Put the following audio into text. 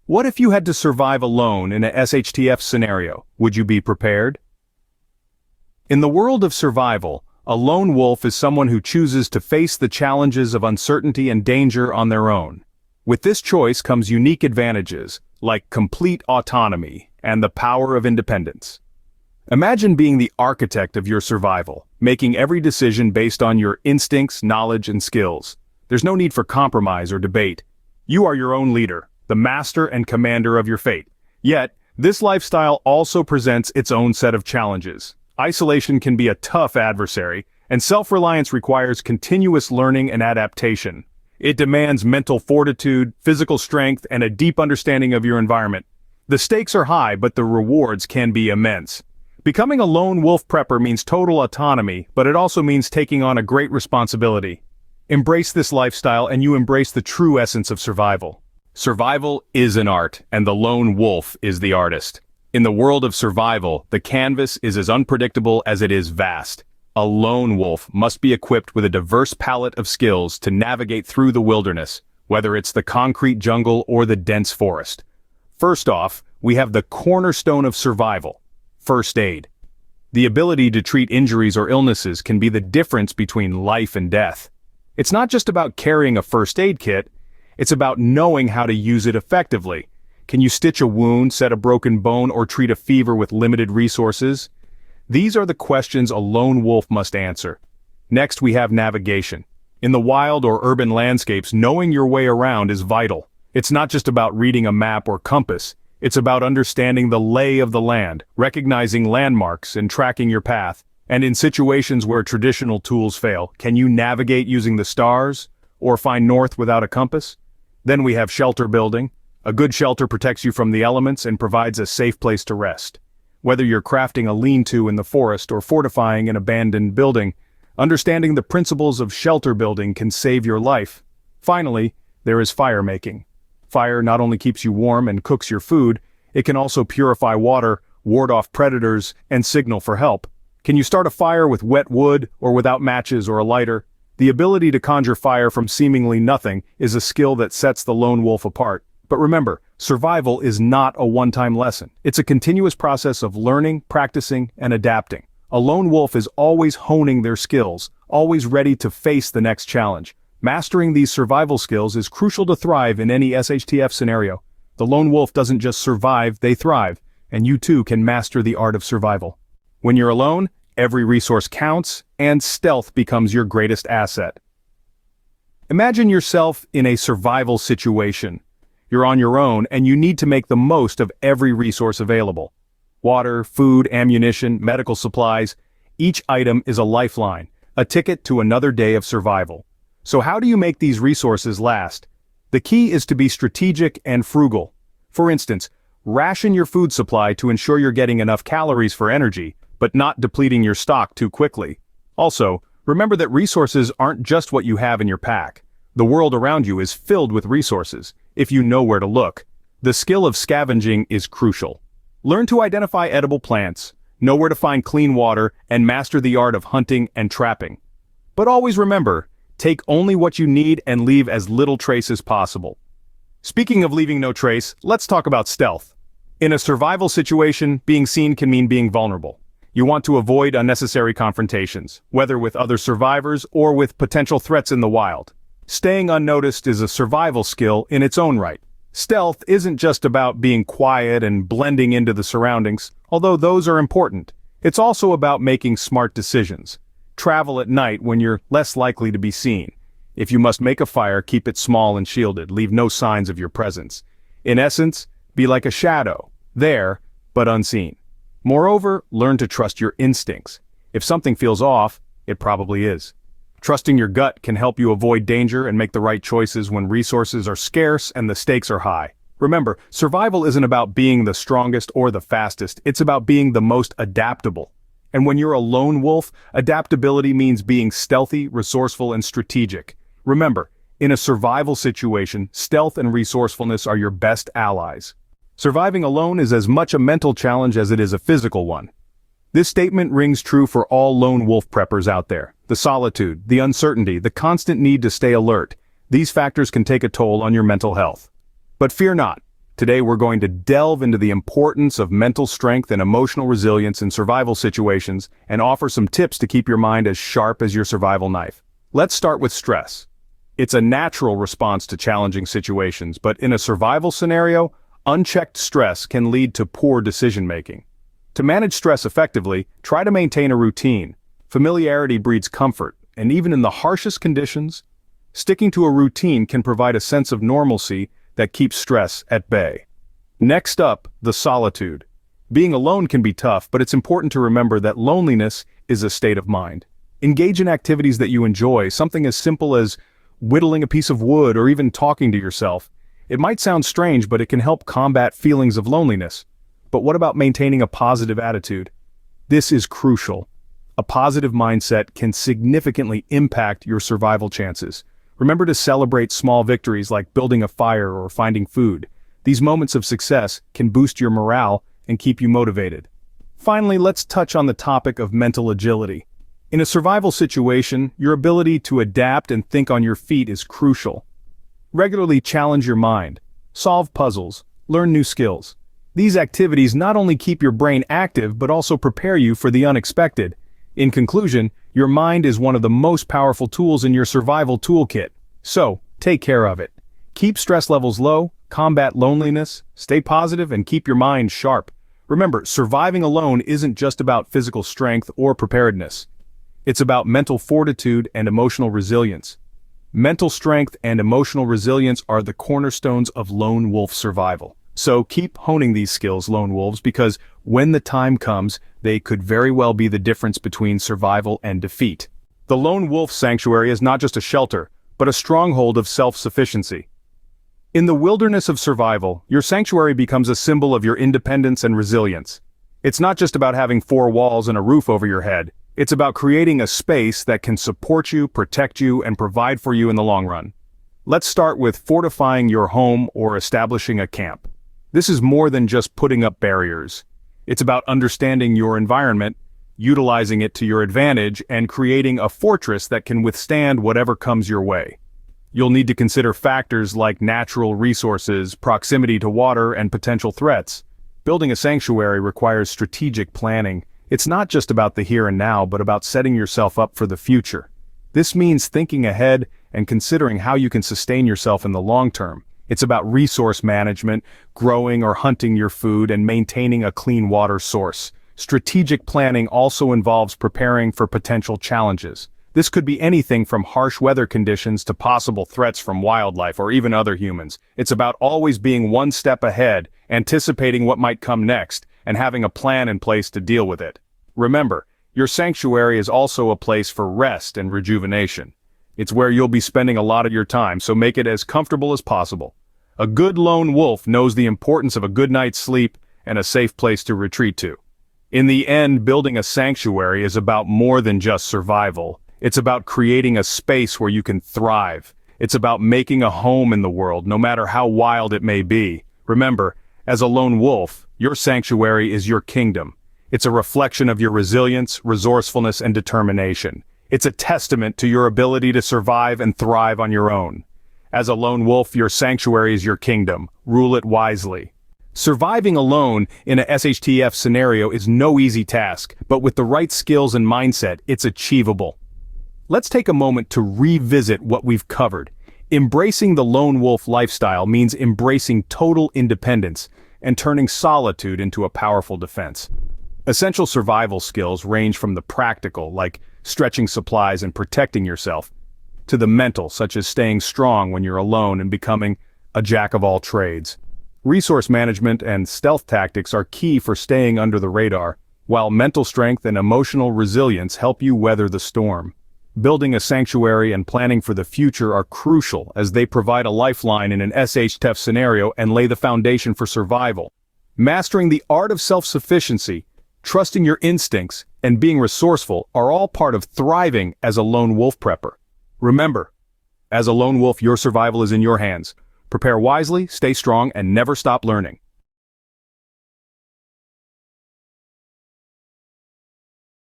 What if you had to survive alone in a SHTF scenario? Would you be prepared? In the world of survival, a lone wolf is someone who chooses to face the challenges of uncertainty and danger on their own. With this choice comes unique advantages, like complete autonomy and the power of independence. Imagine being the architect of your survival, making every decision based on your instincts, knowledge, and skills. There's no need for compromise or debate. You are your own leader, the master and commander of your fate. Yet, this lifestyle also presents its own set of challenges. Isolation can be a tough adversary, and self-reliance requires continuous learning and adaptation. It demands mental fortitude, physical strength, and a deep understanding of your environment. The stakes are high, but the rewards can be immense. Becoming a lone wolf prepper means total autonomy, but it also means taking on a great responsibility. Embrace this lifestyle and you embrace the true essence of survival. Survival is an art, and the lone wolf is the artist. In the world of survival, the canvas is as unpredictable as it is vast. A lone wolf must be equipped with a diverse palette of skills to navigate through the wilderness, whether it's the concrete jungle or the dense forest. First off, we have the cornerstone of survival: first aid. The ability to treat injuries or illnesses can be the difference between life and death. It's not just about carrying a first aid kit, it's about knowing how to use it effectively. Can you stitch a wound, set a broken bone, or treat a fever with limited resources? These are the questions a lone wolf must answer. Next, we have navigation. In the wild or urban landscapes, knowing your way around is vital. It's not just about reading a map or compass. It's about understanding the lay of the land, recognizing landmarks, and tracking your path. And in situations where traditional tools fail, can you navigate using the stars, or find north without a compass? Then we have shelter building. A good shelter protects you from the elements and provides a safe place to rest. Whether you're crafting a lean-to in the forest or fortifying an abandoned building, understanding the principles of shelter building can save your life. Finally, there is fire making. Fire not only keeps you warm and cooks your food, it can also purify water, ward off predators, and signal for help. Can you start a fire with wet wood or without matches or a lighter? The ability to conjure fire from seemingly nothing is a skill that sets the lone wolf apart. But remember, survival is not a one-time lesson. It's a continuous process of learning, practicing, and adapting. A lone wolf is always honing their skills, always ready to face the next challenge. Mastering these survival skills is crucial to thrive in any SHTF scenario. The lone wolf doesn't just survive, they thrive, and you too can master the art of survival. When you're alone, every resource counts, and stealth becomes your greatest asset. Imagine yourself in a survival situation. You're on your own, and you need to make the most of every resource available. Water, food, ammunition, medical supplies. Each item is a lifeline, a ticket to another day of survival. So how do you make these resources last? The key is to be strategic and frugal. For instance, ration your food supply to ensure you're getting enough calories for energy, but not depleting your stock too quickly. Also, remember that resources aren't just what you have in your pack. The world around you is filled with resources, if you know where to look. The skill of scavenging is crucial. Learn to identify edible plants, know where to find clean water, and master the art of hunting and trapping. But always remember, take only what you need and leave as little trace as possible. Speaking of leaving no trace, let's talk about stealth. In a survival situation, being seen can mean being vulnerable. You want to avoid unnecessary confrontations, whether with other survivors or with potential threats in the wild. Staying unnoticed is a survival skill in its own right. Stealth isn't just about being quiet and blending into the surroundings, although those are important. It's also about making smart decisions. Travel at night when you're less likely to be seen. If you must make a fire, keep it small and shielded, leave no signs of your presence. In essence, be like a shadow, there, but unseen. Moreover, learn to trust your instincts. If something feels off, it probably is. Trusting your gut can help you avoid danger and make the right choices when resources are scarce and the stakes are high. Remember, survival isn't about being the strongest or the fastest, it's about being the most adaptable. And when you're a lone wolf, adaptability means being stealthy, resourceful, and strategic. Remember, in a survival situation, stealth and resourcefulness are your best allies. Surviving alone is as much a mental challenge as it is a physical one. This statement rings true for all lone wolf preppers out there. The solitude, the uncertainty, the constant need to stay alert. These factors can take a toll on your mental health. But fear not. Today we're going to delve into the importance of mental strength and emotional resilience in survival situations and offer some tips to keep your mind as sharp as your survival knife. Let's start with stress. It's a natural response to challenging situations, but in a survival scenario, unchecked stress can lead to poor decision-making. To manage stress effectively, try to maintain a routine. Familiarity breeds comfort, and even in the harshest conditions, sticking to a routine can provide a sense of normalcy that keeps stress at bay. Next up, the solitude. Being alone can be tough, but it's important to remember that loneliness is a state of mind. Engage in activities that you enjoy, something as simple as whittling a piece of wood or even talking to yourself. It might sound strange, but it can help combat feelings of loneliness. But what about maintaining a positive attitude? This is crucial. A positive mindset can significantly impact your survival chances. Remember to celebrate small victories like building a fire or finding food. These moments of success can boost your morale and keep you motivated. Finally, let's touch on the topic of mental agility. In a survival situation, your ability to adapt and think on your feet is crucial. Regularly challenge your mind, solve puzzles, learn new skills. These activities not only keep your brain active but also prepare you for the unexpected. In conclusion, your mind is one of the most powerful tools in your survival toolkit. So, take care of it. Keep stress levels low, combat loneliness, stay positive, and keep your mind sharp. Remember, surviving alone isn't just about physical strength or preparedness. It's about mental fortitude and emotional resilience. Mental strength and emotional resilience are the cornerstones of lone wolf survival. So keep honing these skills, lone wolves, because when the time comes, they could very well be the difference between survival and defeat. The lone wolf sanctuary is not just a shelter, but a stronghold of self-sufficiency. In the wilderness of survival, your sanctuary becomes a symbol of your independence and resilience. It's not just about having four walls and a roof over your head. It's about creating a space that can support you, protect you, and provide for you in the long run. Let's start with fortifying your home or establishing a camp. This is more than just putting up barriers. It's about understanding your environment, utilizing it to your advantage, and creating a fortress that can withstand whatever comes your way. You'll need to consider factors like natural resources, proximity to water, and potential threats. Building a sanctuary requires strategic planning. It's not just about the here and now, but about setting yourself up for the future. This means thinking ahead and considering how you can sustain yourself in the long term. It's about resource management, growing or hunting your food, and maintaining a clean water source. Strategic planning also involves preparing for potential challenges. This could be anything from harsh weather conditions to possible threats from wildlife or even other humans. It's about always being one step ahead, anticipating what might come next, and having a plan in place to deal with it. Remember, your sanctuary is also a place for rest and rejuvenation. It's where you'll be spending a lot of your time, so make it as comfortable as possible. A good lone wolf knows the importance of a good night's sleep and a safe place to retreat to. In the end, building a sanctuary is about more than just survival. It's about creating a space where you can thrive. It's about making a home in the world, no matter how wild it may be. Remember, as a lone wolf, your sanctuary is your kingdom. It's a reflection of your resilience, resourcefulness, and determination. It's a testament to your ability to survive and thrive on your own. As a lone wolf, your sanctuary is your kingdom. Rule it wisely. Surviving alone in a SHTF scenario is no easy task, but with the right skills and mindset, it's achievable. Let's take a moment to revisit what we've covered. Embracing the lone wolf lifestyle means embracing total independence and turning solitude into a powerful defense. Essential survival skills range from the practical, like stretching supplies and protecting yourself, to the mental, such as staying strong when you're alone and becoming a jack of all trades. Resource management and stealth tactics are key for staying under the radar, while mental strength and emotional resilience help you weather the storm. Building a sanctuary and planning for the future are crucial as they provide a lifeline in an SHTF scenario and lay the foundation for survival. Mastering the art of self-sufficiency, trusting your instincts, and being resourceful are all part of thriving as a lone wolf prepper. Remember, as a lone wolf, your survival is in your hands. Prepare wisely, stay strong, and never stop learning.